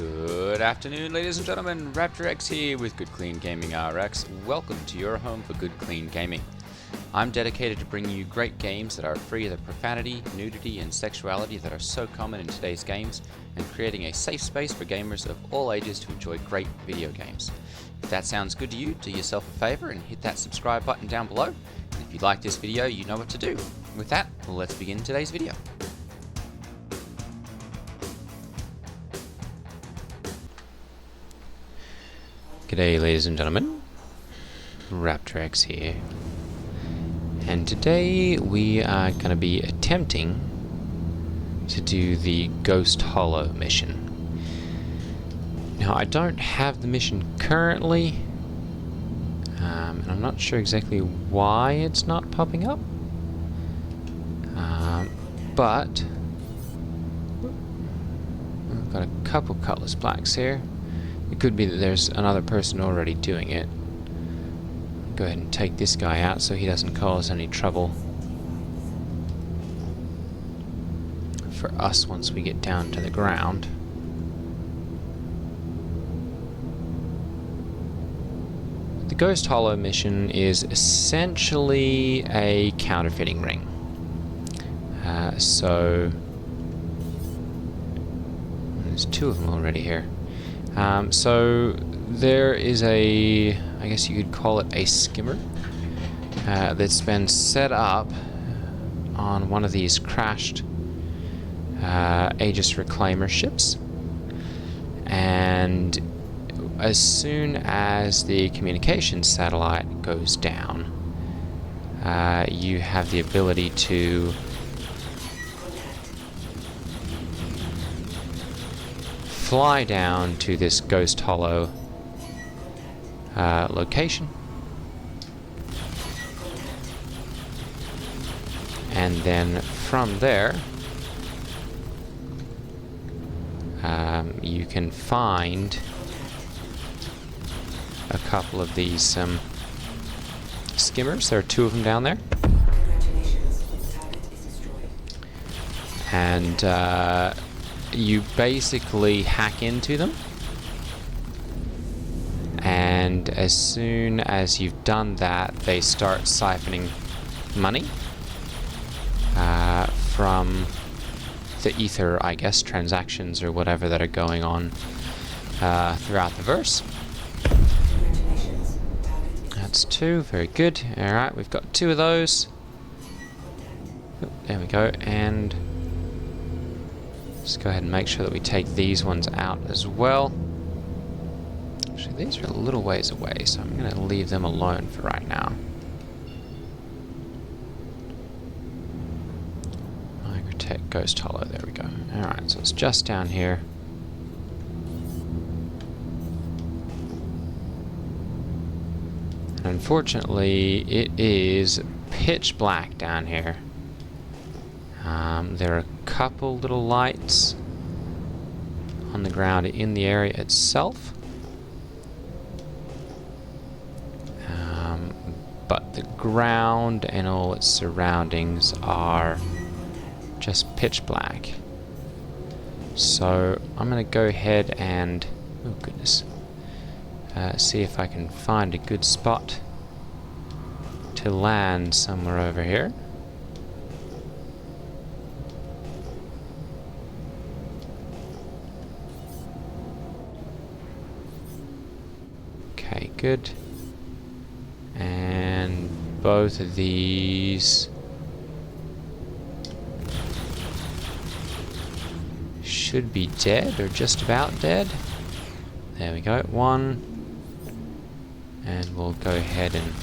Good afternoon, ladies and gentlemen. Raptor X here with Good Clean Gaming RX. Welcome to your home for Good Clean Gaming. I'm dedicated to bringing you great games that are free of the profanity, nudity, and sexuality that are so common in today's games, and creating a safe space for gamers of all ages to enjoy great video games. If that sounds good to you, do yourself a favor and hit that subscribe button down below. And if you like this video, you know what to do. With that, let's begin today's video. G'day ladies and gentlemen, Raptor X here, and today we are going to be attempting to do the Ghost Hollow mission. Now I don't have the mission currently, and I'm not sure exactly why it's not popping up, but I've got a couple Cutlass Blacks here. It could be that there's another person already doing it. Go ahead and take this guy out so he doesn't cause any trouble for us once we get down to the ground. The Ghost Hollow mission is essentially a counterfeiting ring. So there's two of them already here. So there is a, I guess you could call it a skimmer that's been set up on one of these crashed Aegis Reclaimer ships, and as soon as the communications satellite goes down, you have the ability to fly down to this Ghost Hollow location, and then from there you can find a couple of these skimmers. There are two of them down there, and you basically hack into them, and as soon as you've done that, they start siphoning money from the ether, I guess, transactions or whatever that are going on throughout the verse. That's two, very good. Alright, we've got two of those. Oh, there we go, and let's go ahead and make sure that we take these ones out as well. Actually, these are a little ways away, so I'm going to leave them alone for right now. Migrotech Ghost Hollow, there we go. Alright, so it's just down here. And unfortunately, it is pitch black down here. There are a couple little lights on the ground in the area itself, but the ground and all its surroundings are just pitch black. So I'm going to go ahead and, oh goodness, see if I can find a good spot to land somewhere over here. Okay, good. And both of these should be dead, or just about dead. There we go, one. And we'll go ahead and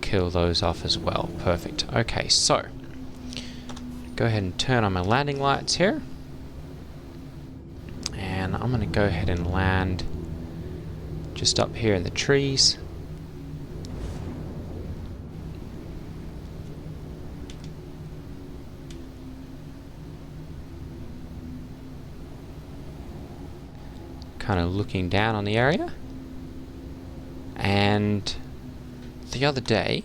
kill those off as well. Perfect. Okay, so go ahead and turn on my landing lights here. And I'm going to go ahead and land just up here in the trees. Kind of looking down on the area. And the other day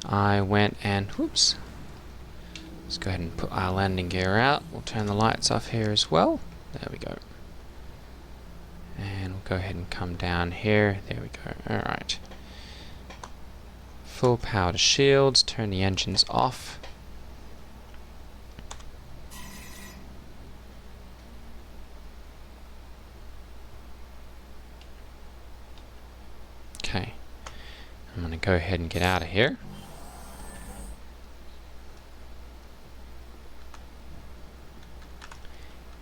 I went and, whoops, Let's go ahead and put our landing gear out. We'll turn the lights off here as well. There we go. And we'll go ahead and come down here. There we go. Alright. Full power to shields. Turn the engines off. Okay. I'm going to go ahead and get out of here.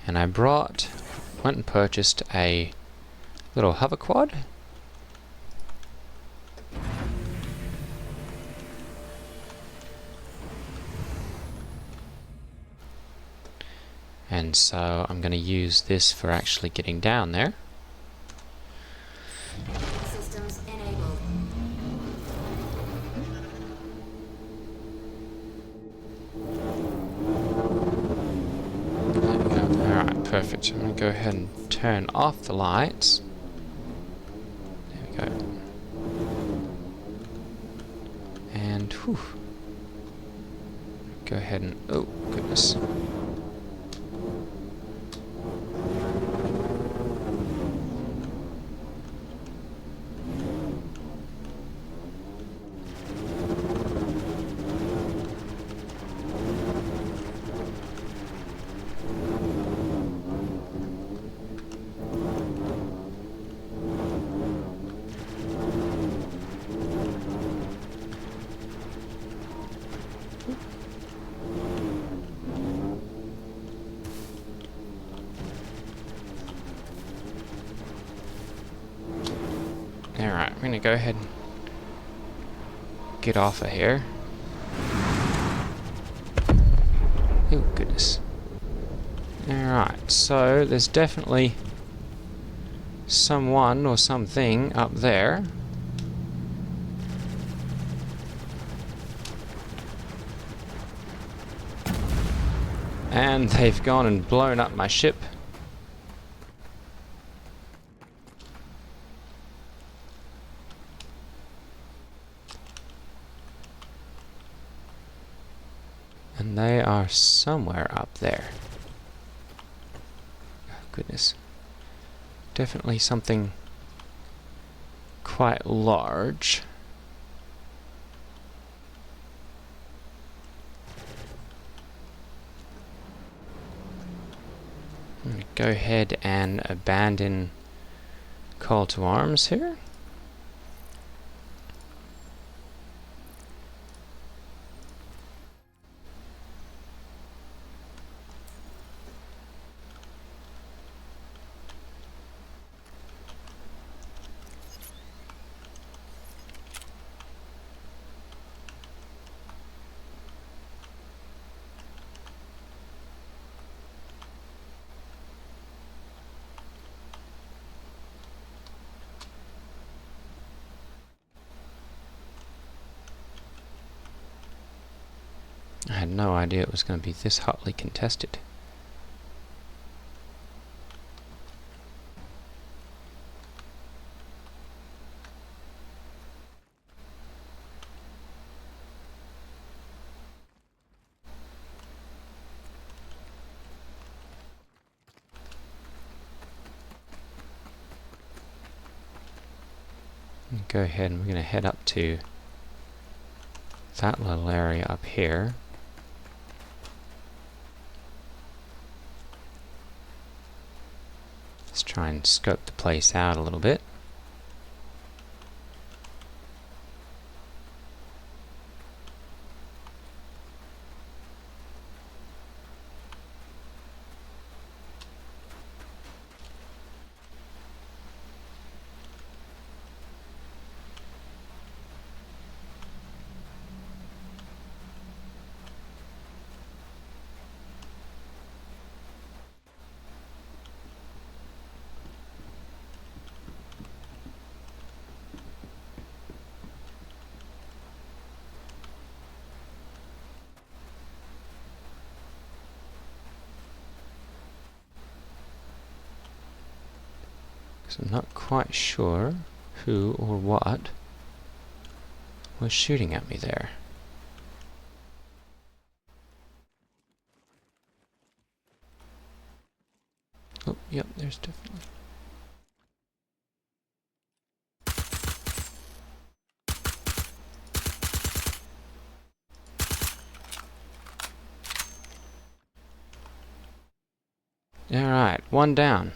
And I went and purchased a little hover quad. And so I'm going to use this for actually getting down there. Systems enabled. There we go. Alright, perfect. I'm going to go ahead and turn off the lights. There we go. And whew. Go ahead and oh goodness. Alright, I'm gonna go ahead and get off of here. Oh goodness. Alright, so there's definitely someone or something up there. And they've gone and blown up my ship. And they are somewhere up there. Oh, goodness. Definitely something quite large. I'm going to go ahead and abandon call to arms here. I had no idea it was going to be this hotly contested. Go ahead and we're going to head up to that little area up here. Let's try and scope the place out a little bit. So I'm not quite sure who or what was shooting at me there. Oh, yep, there's definitely. Alright, one down.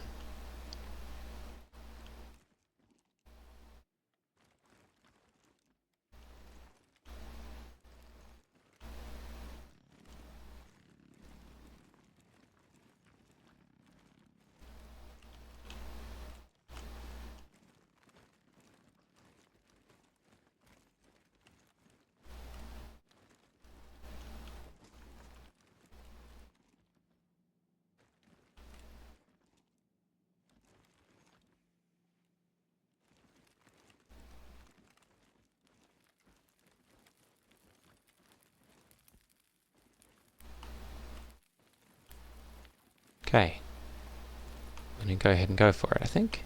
Okay. I'm gonna go ahead and go for it, I think.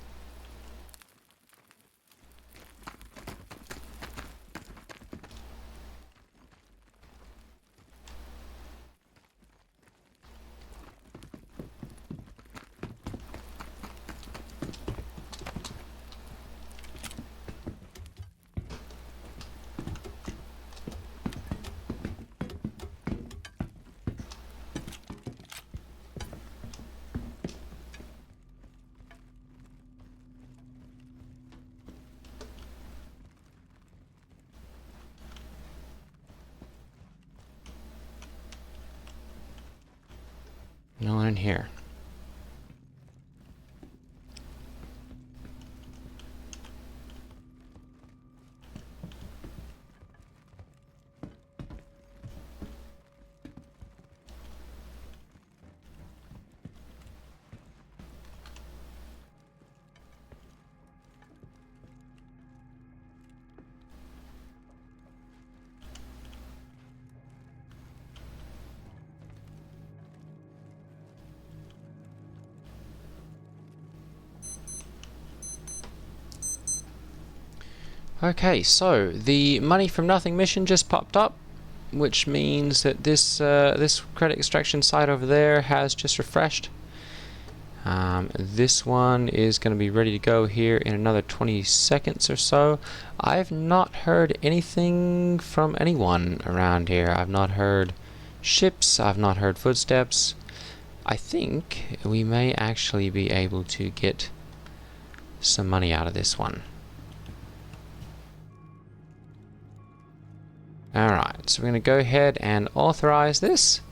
No one in here. Okay, so the money from nothing mission just popped up, which means that this credit extraction site over there has just refreshed. This one is going to be ready to go here in another 20 seconds or so. I've not heard anything from anyone around here. I've not heard ships, I've not heard footsteps. I think we may actually be able to get some money out of this one. Alright, so we're going to go ahead and authorize this.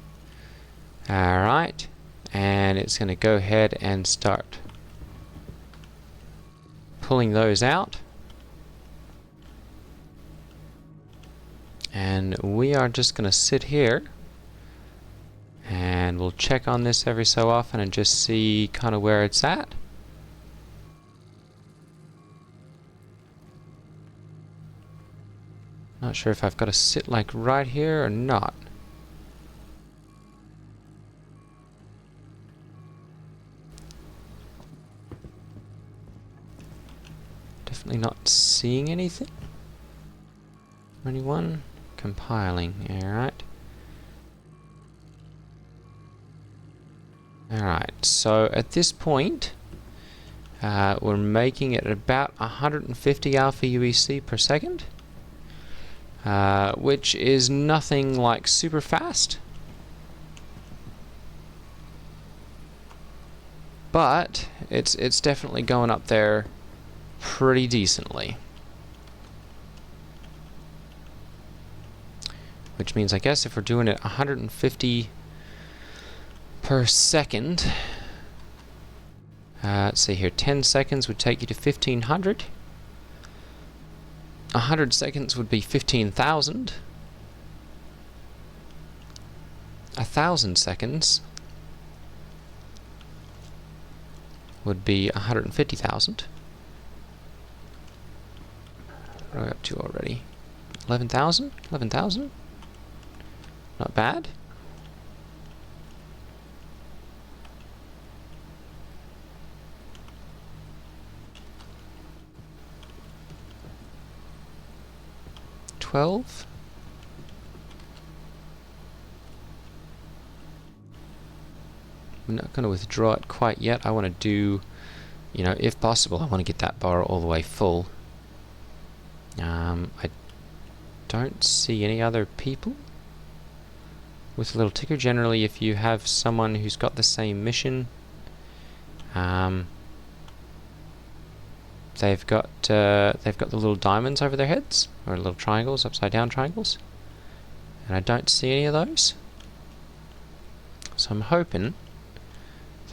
Alright, and it's going to go ahead and start pulling those out. And we are just going to sit here and we'll check on this every so often and just see kind of where it's at. Not sure if I've got to sit like right here or not. Definitely not seeing anything. Anyone? Compiling, alright. Alright, so at this point, we're making it about 150 alpha UEC per second. Which is nothing like super fast, but it's definitely going up there pretty decently. Which means, I guess, if we're doing it 150 per second, let's see here, 10 seconds would take you to 1500. 100 seconds would be 15,000. 1,000 seconds would be 150,000. What are we up to already? 11,000? 11,000? Not bad. $12. we're not going to withdraw it quite yet. I want to do, you know, if possible, I want to get that bar all the way full. I don't see any other people with a little ticker. Generally, if you have someone who's got the same mission, they've got the little diamonds over their heads, or little triangles, upside down triangles, and I don't see any of those. So I'm hoping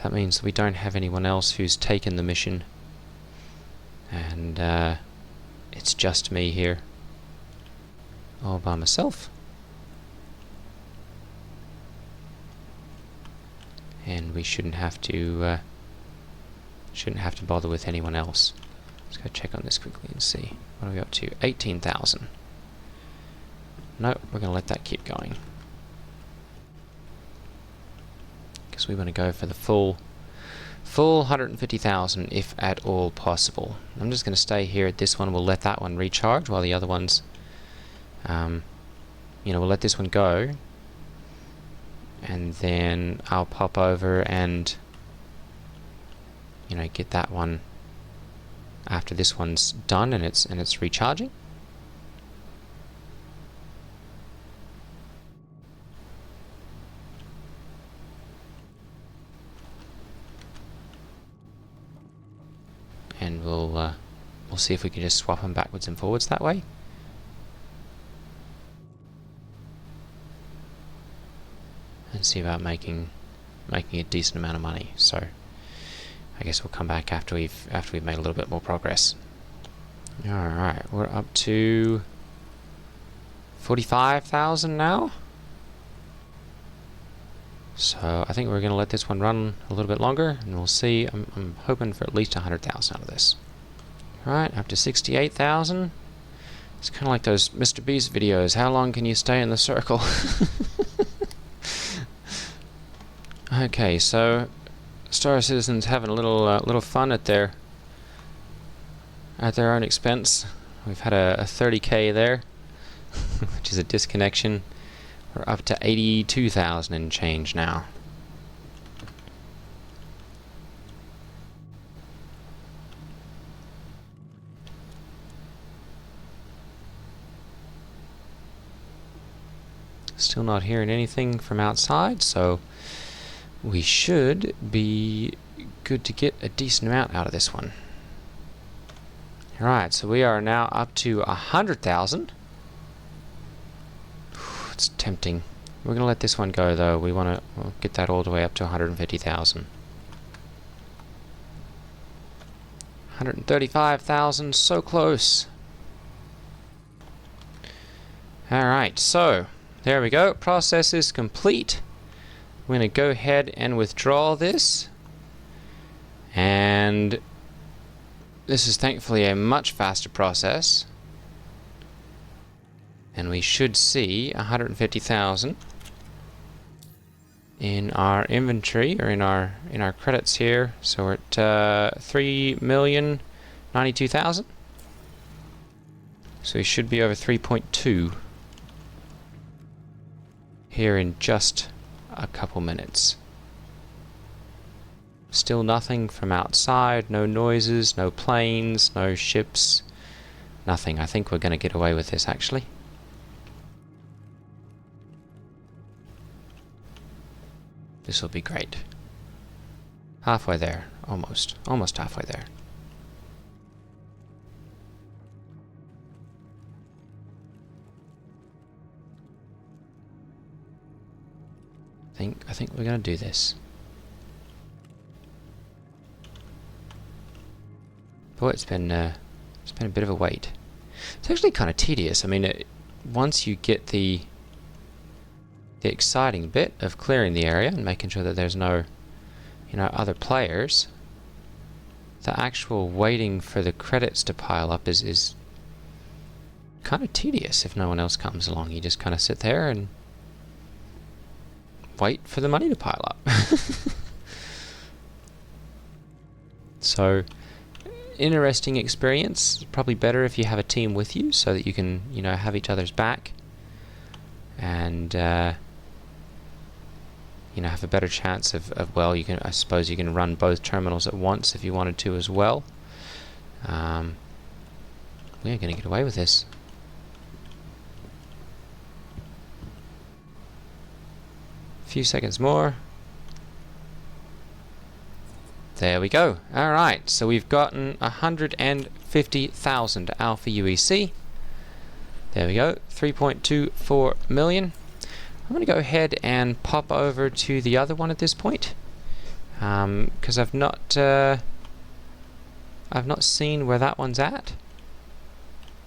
that means we don't have anyone else who's taken the mission, and it's just me here, all by myself. And we shouldn't have to bother with anyone else. Let's go check on this quickly and see. What are we up to? 18,000. No, we're going to let that keep going, because we want to go for the full 150,000 if at all possible. I'm just going to stay here at this one. We'll let that one recharge while the other ones, you know, we'll let this one go, and then I'll pop over and, you know, get that one after this one's done and it's recharging. And we'll see if we can just swap them backwards and forwards that way. And see about making a decent amount of money. So I guess we'll come back after we've made a little bit more progress. All right, we're up to 45,000 now. So I think we're going to let this one run a little bit longer, and we'll see. I'm hoping for at least 100,000 out of this. All right, up to 68,000. It's kind of like those Mr. Beast videos. How long can you stay in the circle? Okay, so Star Citizen's having a little fun at their own expense. We've had a 30k there, which is a disconnection. We're up to 82,000 and change now. Still not hearing anything from outside, so we should be good to get a decent amount out of this one. Alright, so we are now up to 100,000. It's tempting. We're going to let this one go though. We'll get that all the way up to 150,000. 135,000, so close. Alright, so there we go. Process is complete. We're going to go ahead and withdraw this. And this is thankfully a much faster process. And we should see 150,000 in our inventory, or in our credits here. So we're at 3,092,000. So we should be over 3.2 here in just a couple minutes. Still nothing from outside, no noises, no planes, no ships, nothing. I think we're going to get away with this actually. This will be great. Halfway there, almost halfway there. I think we're going to do this. Boy, it's been a bit of a wait. It's actually kind of tedious. I mean, once you get the exciting bit of clearing the area and making sure that there's no, other players, the actual waiting for the credits to pile up is kind of tedious if no one else comes along. You just kind of sit there and wait for the money to pile up. So, interesting experience. Probably better if you have a team with you so that you can, have each other's back. And you know, have a better chance of well, you can, I suppose you can run both terminals at once if you wanted to as well. We're going to get away with this. A few seconds more. There we go. Alright, so we've gotten 150,000 alpha UEC. There we go, 3.24 million. I'm going to go ahead and pop over to the other one at this point, because I've not seen where that one's at.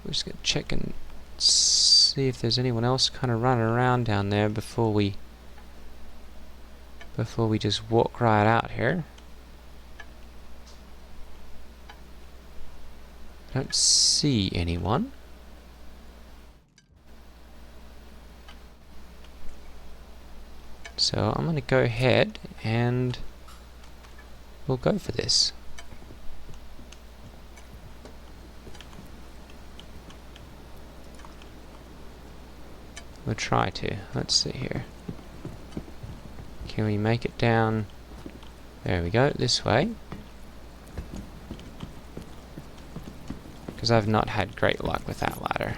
We're just going to check and see if there's anyone else kind of running around down there before we just walk right out here. I don't see anyone. So I'm going to go ahead and we'll go for this. We'll try to. Let's see here. Can we make it down? There we go, this way. Because I've not had great luck with that ladder.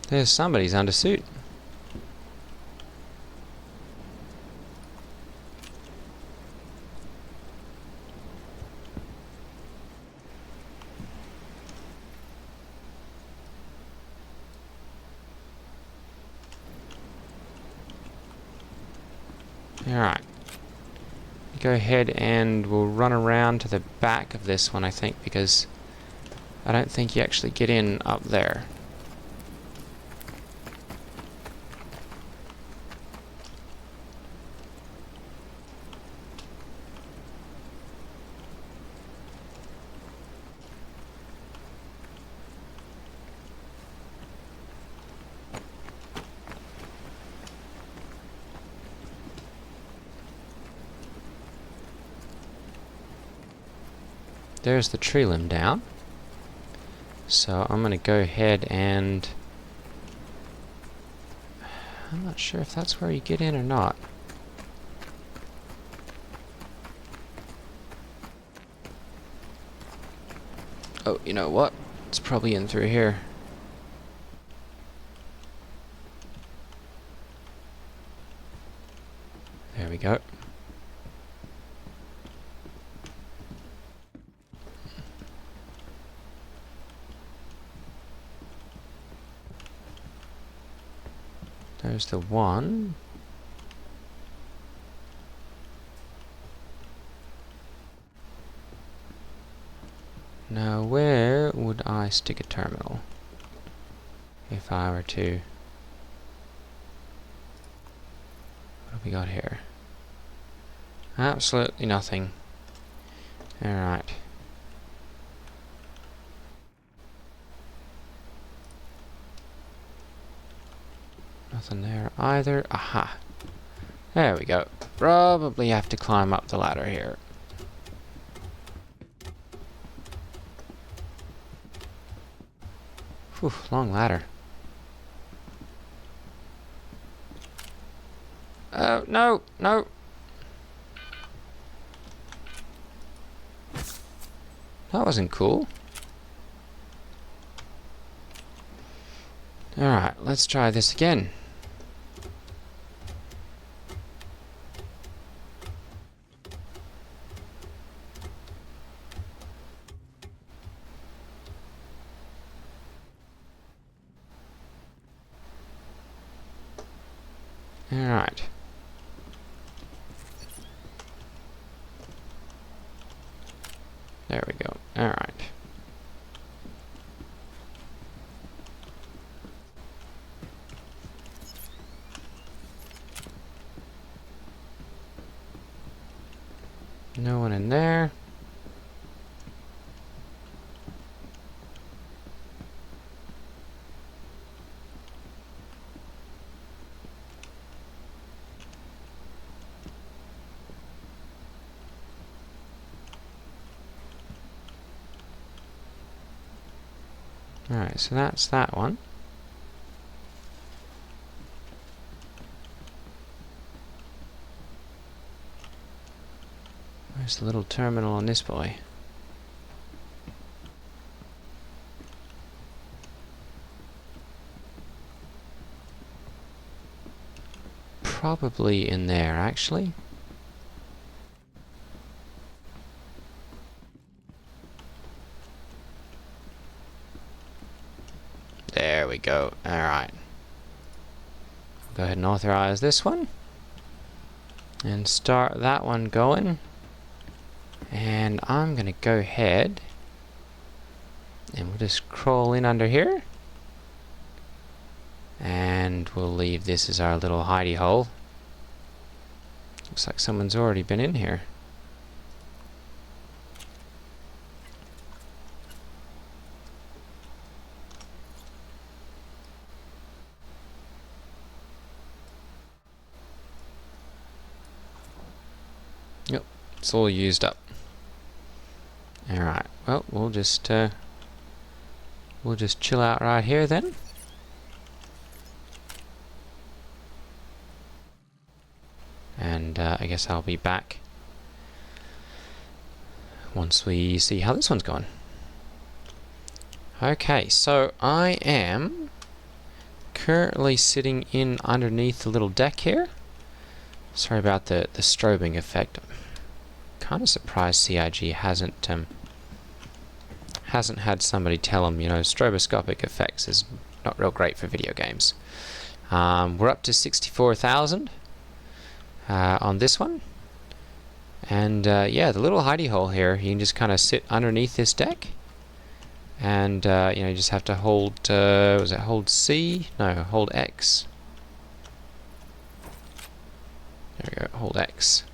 There's somebody's undersuit. Alright. Go ahead and we'll run around to the back of this one, I think, because I don't think you actually get in up there. There's the tree limb down. So I'm going to go ahead and... I'm not sure if that's where you get in or not. Oh, you know what? It's probably in through here. There we go. There's the one. Now where would I stick a terminal? If I were to... What have we got here? Absolutely nothing. Alright. Nothing there either. Aha. There we go. Probably have to climb up the ladder here. Whew, long ladder. Oh, no, no. That wasn't cool. Alright, let's try this again. Alright. There we go. Alright. No one in there. Alright, so that's that one. Where's the little terminal on this boy? Probably in there, actually. There we go. Alright. Go ahead and authorize this one. And start that one going. And I'm going to go ahead and we'll just crawl in under here. And we'll leave this as our little hidey hole. Looks like someone's already been in here. Yep, it's all used up. Alright, well, we'll just chill out right here then. And I guess I'll be back once we see how this one's going. Okay, so I am currently sitting in underneath the little deck here. Sorry about the strobing effect. I'm kind of surprised CIG hasn't had somebody tell them, you know, stroboscopic effects is not real great for video games. We're up to 64,000 on this one. And yeah, the little hidey hole here, you can just kind of sit underneath this deck. And you know, you just have to hold, was it hold C? No, hold X. There we go, hold X.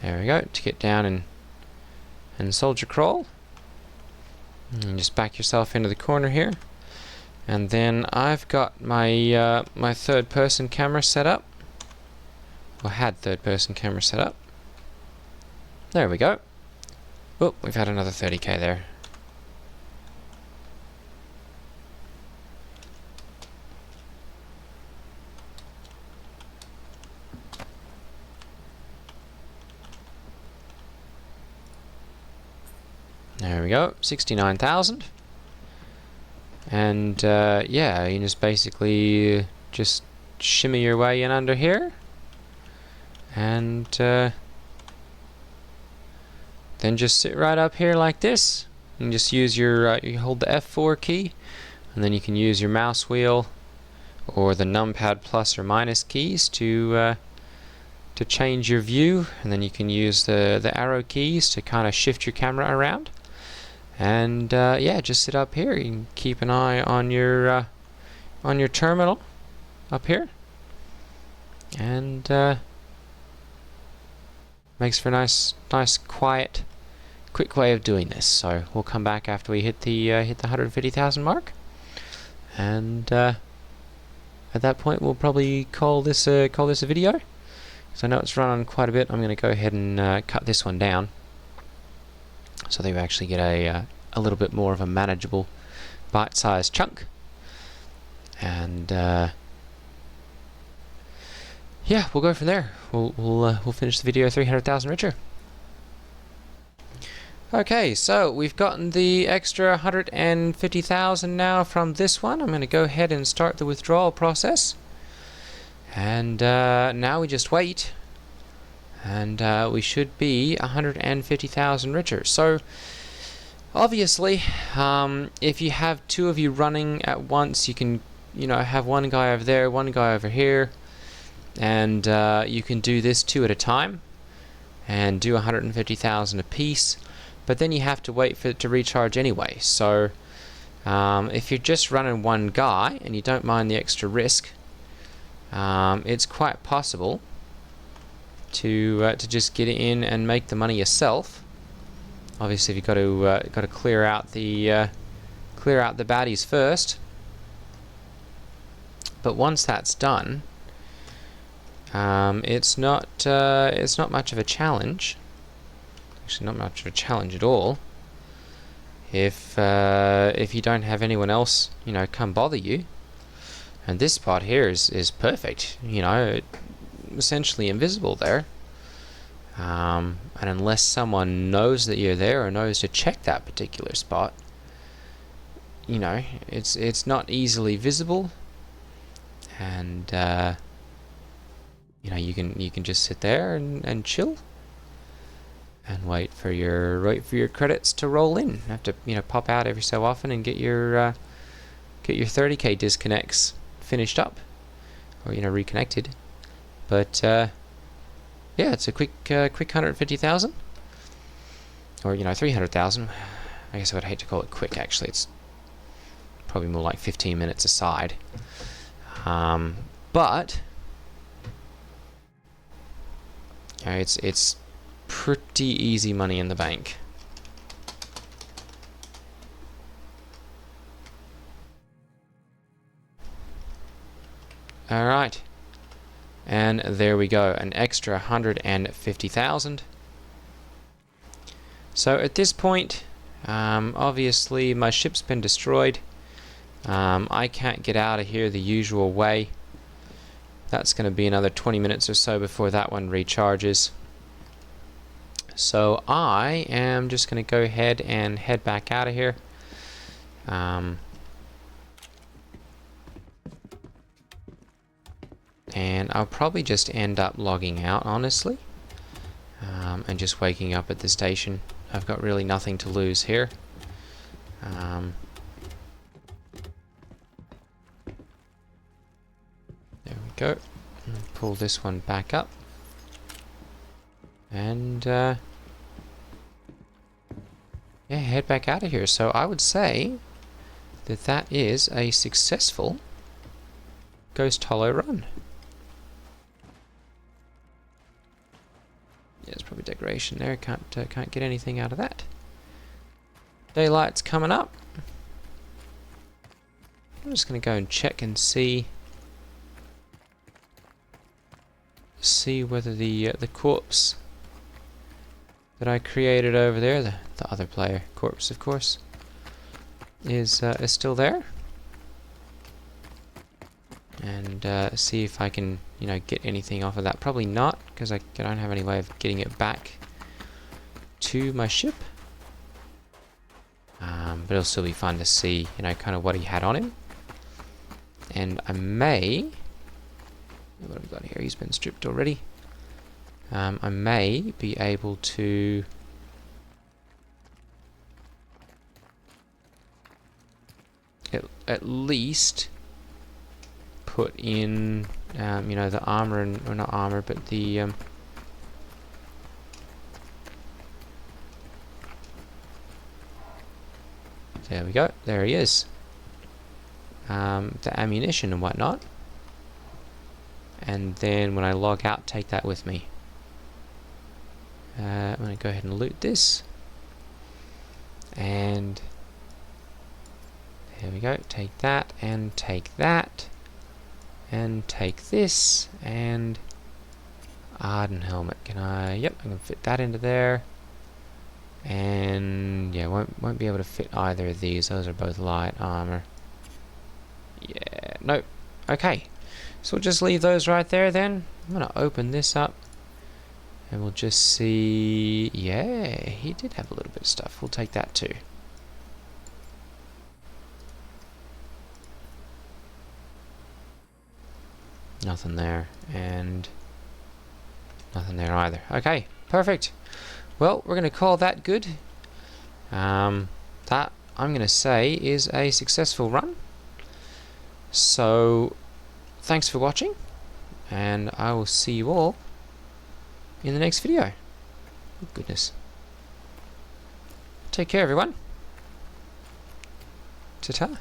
There we go, to get down and soldier crawl. And just back yourself into the corner here. And then I've got my my third person camera set up. Well, had third person camera set up. There we go. Oh, we've had another 30k there. There we go, 69,000. And yeah, you just basically just shimmy your way in under here. And then just sit right up here like this. And just use your, you hold the F4 key. And then you can use your mouse wheel or the numpad plus or minus keys to change your view. And then you can use the arrow keys to kind of shift your camera around. And yeah, just sit up here. You can keep an eye on your terminal up here, and makes for a nice, quiet, quick way of doing this. So we'll come back after we hit the 150,000 mark, and at that point we'll probably call this a video. Because I know it's run on quite a bit. I'm going to go ahead and cut this one down, so that you actually get a little bit more of a manageable bite-sized chunk. And yeah, we'll go from there. We'll finish the video 300,000 richer. Okay, so we've gotten the extra 150,000 now from this one. I'm going to go ahead and start the withdrawal process. And now we just wait. And we should be 150,000 richer. So obviously, if you have two of you running at once, you can, you know, have one guy over there, one guy over here, and you can do this two at a time and do 150,000 a piece. But then you have to wait for it to recharge anyway. So if you're just running one guy and you don't mind the extra risk, it's quite possible to just get in and make the money yourself. Obviously, you've got to clear out the baddies first. But once that's done, it's not much of a challenge. Actually, not much of a challenge at all. if you don't have anyone else, come bother you. And this spot here is perfect, essentially invisible there. And unless someone knows that you're there or knows to check that particular spot, it's not easily visible, and you can just sit there and chill and wait for your credits to roll in. You have to pop out every so often and get your 30k disconnects finished up, or reconnected. But yeah, it's a quick 150,000, or 300,000. I guess I would hate to call it quick. Actually, it's probably more like 15 minutes aside. But it's pretty easy money in the bank. Alright, and there we go, an extra 150,000. So at this point, obviously my ship's been destroyed. I can't get out of here the usual way. That's going to be another 20 minutes or so before that one recharges. So I am just going to go ahead and head back out of here. And I'll probably just end up logging out, honestly, and just waking up at the station. I've got really nothing to lose here. There we go. Pull this one back up. And yeah, head back out of here. So I would say that is a successful Ghost Hollow run. Yeah, there's probably decoration there. Can't get anything out of that. Daylight's coming up. I'm just going to go and check and see whether the corpse that I created over there, the other player corpse, of course, is still there. And see if I can, get anything off of that. Probably not, because I don't have any way of getting it back to my ship. But it'll still be fun to see, kind of what he had on him. And I may... What have we got here? He's been stripped already. I may be able to... at least put in, the armor, or not armor, but the... there we go. There he is. The ammunition and whatnot. And then when I log out, take that with me. I'm going to go ahead and loot this. And there we go. Take that, and take that. And take this, and Arden helmet. Can I... Yep, I can fit that into there. And yeah, won't be able to fit either of these. Those are both light armor. Yeah, nope. Okay. So we'll just leave those right there then. I'm going to open this up. And we'll just see... Yeah, he did have a little bit of stuff. We'll take that too. Nothing there. And nothing there either. Okay, perfect. Well, we're going to call that good. That, I'm going to say, is a successful run. So... thanks for watching, and I will see you all in the next video. Oh, goodness. Take care, everyone. Ta-ta.